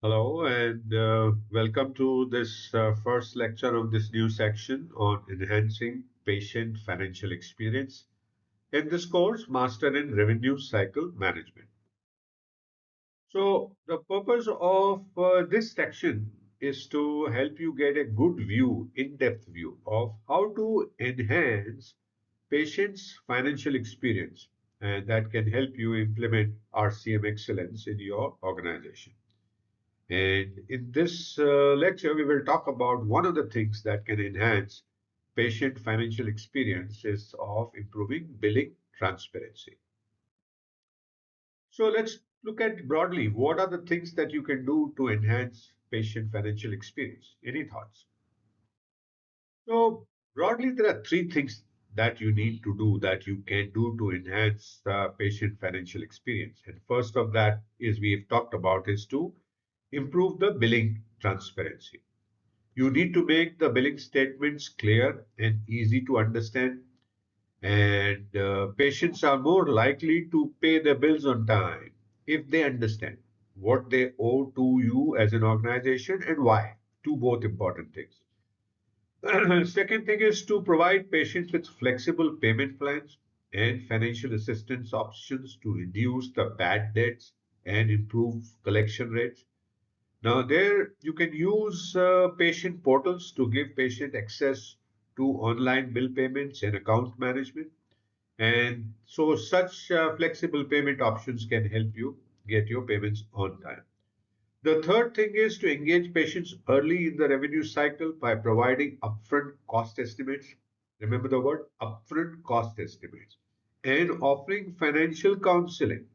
Hello and welcome to this first lecture of this new section on enhancing patient financial experience. In this course, Master in Revenue Cycle Management. So, the purpose of this section is to help you get a good view, in-depth view of how to enhance patients' financial experience, and that can help you implement RCM excellence in your organization. And in this lecture, we will talk about one of the things that can enhance patient financial experiences of improving billing transparency. So let's look at broadly what are the things that you can do to enhance patient financial experience. Any thoughts? So broadly, there are three things that you need to do that you can do to enhance patient financial experience. And first of that is we've talked about is to improve the billing transparency. You need to make the billing statements clear and easy to understand, and patients are more likely to pay their bills on time if they understand what they owe to you as an organization and why. Two both important things. Second thing is to provide patients with flexible payment plans and financial assistance options to reduce the bad debts and improve collection rates. Now, there you can use patient portals to give patient access to online bill payments and account management. And so, such flexible payment options can help you get your payments on time. The third thing is to engage patients early in the revenue cycle by providing upfront cost estimates. Remember the word upfront cost estimates and offering financial counseling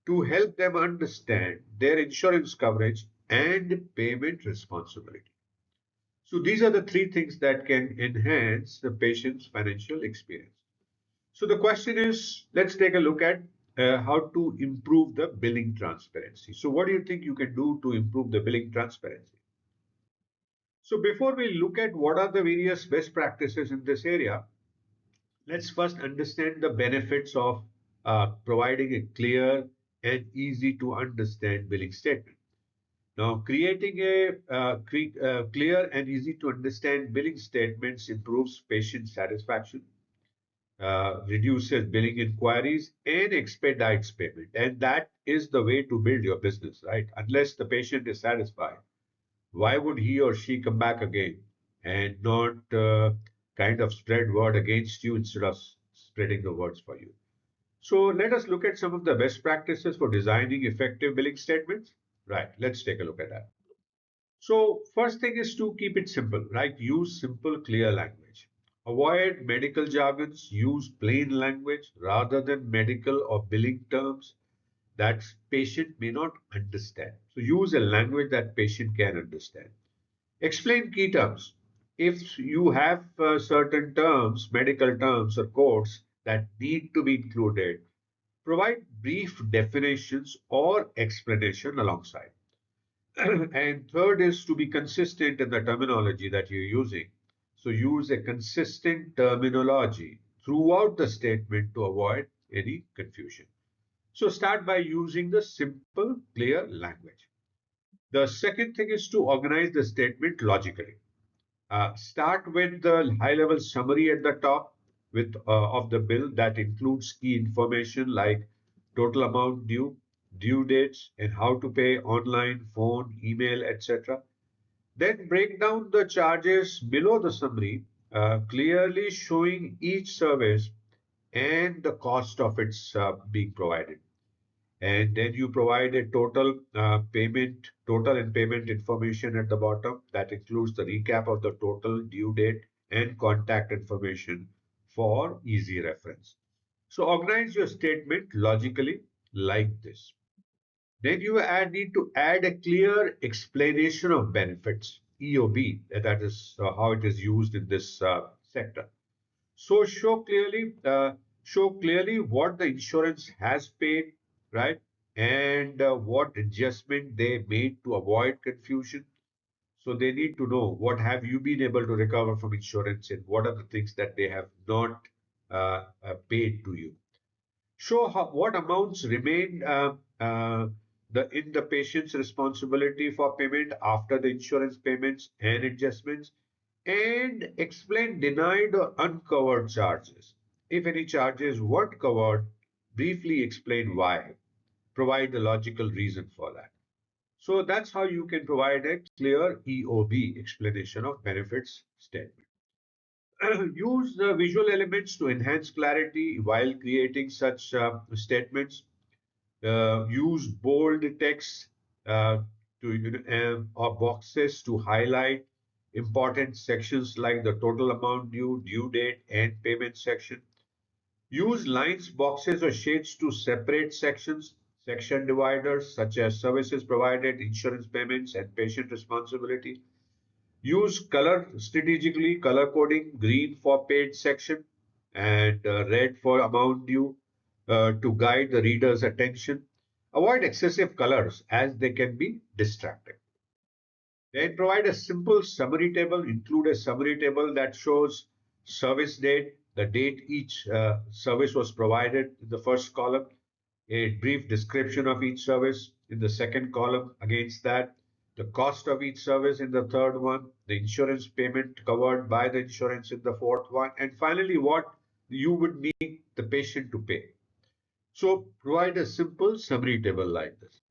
to help them understand their insurance coverage and payment responsibility. So these are the three things that can enhance the patient's financial experience. So the question is, let's take a look at how to improve the billing transparency. So what do you think you can do to improve the billing transparency? So before we look at what are the various best practices in this area, let's first understand the benefits of providing a clear and easy to understand billing statement. Now, creating a clear and easy to understand billing statements improves patient satisfaction, reduces billing inquiries, and expedites payment. And that is the way to build your business, right? Unless the patient is satisfied, why would he or she come back again and not kind of spread word against you instead of spreading the words for you? So let us look at some of the best practices for designing effective billing statements. Right, let's take a look at that. So first thing is to keep it simple, right? Use simple, clear language. Avoid medical jargons. Use plain language rather than medical or billing terms that patient may not understand. So use a language that patient can understand. Explain key terms. If you have certain terms, medical terms or codes that need to be included, provide brief definitions or explanation alongside. And third is to be consistent in the terminology that you're using. So use a consistent terminology throughout the statement to avoid any confusion. So start by using the simple, clear language. The second thing is to organize the statement logically. Start with the high-level summary at the top of the bill that includes key information like total amount due, due dates, and how to pay online, phone, email, etc. Then break down the charges below the summary, clearly showing each service and the cost of its being provided. And then you provide a total and payment information at the bottom that includes the recap of the total, due date, and contact information for easy reference. So organize your statement logically like this. Then need to add a clear explanation of benefits, EOB, that is how it is used in this sector. So show clearly what the insurance has paid, right? And what adjustment they made to avoid confusion. So they need to know what have you been able to recover from insurance and what are the things that they have not paid to you. Show what amounts remain in the patient's responsibility for payment after the insurance payments and adjustments, and explain denied or uncovered charges. If any charges weren't covered, briefly explain why. Provide the logical reason for that. So that's how you can provide a clear EOB, explanation of benefits statement. Use the visual elements to enhance clarity while creating such statements. Use bold text or boxes to highlight important sections like the total amount due, due date, and payment section. Use lines, boxes, or shades to separate sections, section dividers such as services provided, insurance payments, and patient responsibility. Use color strategically, color coding, green for paid section and red for amount due to guide the reader's attention. Avoid excessive colors as they can be distracting. Then provide a simple summary table, include a summary table that shows service date, the date each service was provided in the first column, a brief description of each service in the second column. Against that, the cost of each service in the third one, the insurance payment covered by the insurance in the fourth one, and finally, what you would need the patient to pay. So provide a simple summary table like this.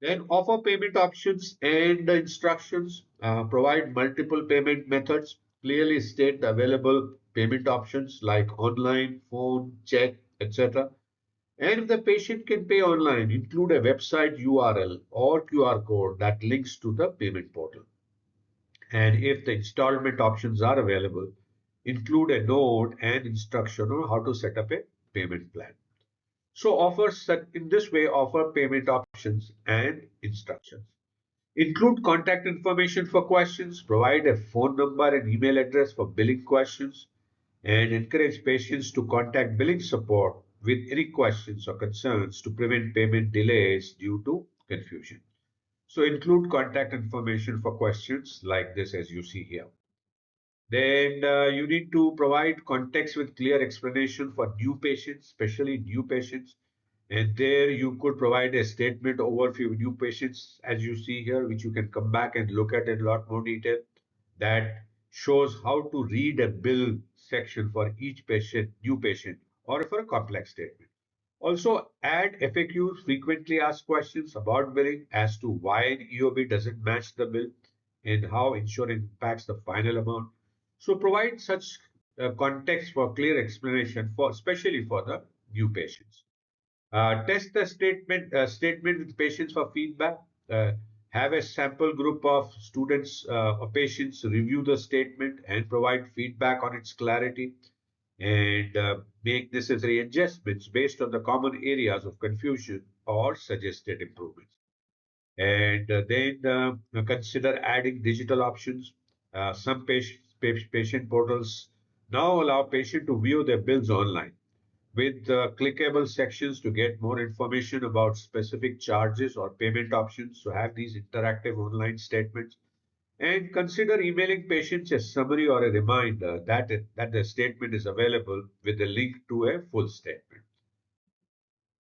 Then offer payment options and the instructions. Provide multiple payment methods. Clearly state the available payment options like online, phone, check, etc. And if the patient can pay online, include a website URL or QR code that links to the payment portal. And if the installment options are available, include a note and instruction on how to set up a payment plan. So in this way, offer payment options and instructions. Include contact information for questions, provide a phone number and email address for billing questions, and encourage patients to contact billing support with any questions or concerns to prevent payment delays due to confusion. So include contact information for questions like this as you see here. Then you need to provide context with clear explanation for new patients, especially new patients. And there you could provide a statement overview of new patients as you see here, which you can come back and look at in a lot more detail. That shows how to read a bill section for each patient, new patient, or for a complex statement. Also, add FAQs, frequently asked questions about billing as to why an EOB doesn't match the bill and how insurance impacts the final amount. So provide such context for clear explanation for especially for the new patients. Test the statement with patients for feedback. Uh, have a sample group of students or patients review the statement and provide feedback on its clarity and make necessary adjustments based on the common areas of confusion or suggested improvements. And then consider adding digital options. Some patient portals now allow patients to view their bills online with clickable sections to get more information about specific charges or payment options. So have these interactive online statements and consider emailing patients a summary or a reminder that the statement is available with a link to a full statement.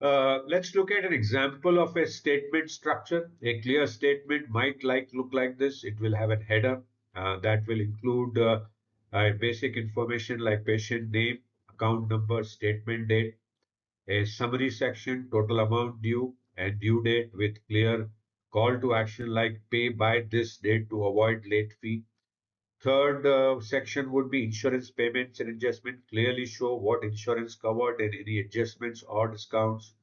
Let's look at an example of a statement structure. A clear statement might look like this. It will have a header that will include basic information like patient name, account number, statement date, a summary section, total amount due and due date with clear call to action like pay by this date to avoid late fee. Third section would be insurance payments and adjustment. Clearly show what insurance covered and any adjustments or discounts.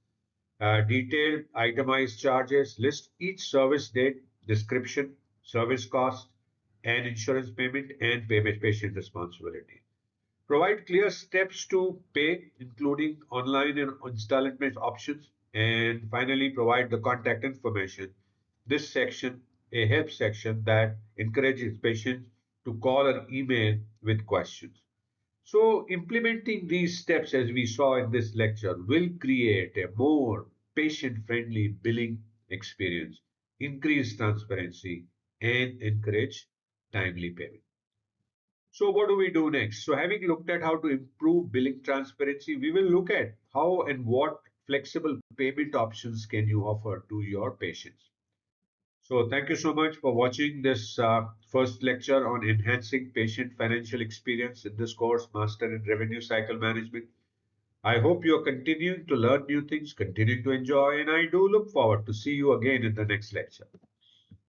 Detailed itemized charges. List each service date, description, service cost, and insurance payment and payment patient responsibility. Provide clear steps to pay, including online and installment options. And finally, provide the contact information. This section, a help section that encourages patients to call or email with questions. So, implementing these steps, as we saw in this lecture, will create a more patient friendly billing experience, increase transparency, and encourage timely payment. So what do we do next? So having looked at how to improve billing transparency, we will look at how and what flexible payment options can you offer to your patients? So, thank you so much for watching this first lecture on enhancing patient financial experience in this course, Master in Revenue Cycle Management. I hope you're continuing to learn new things, continuing to enjoy, and I do look forward to see you again in the next lecture.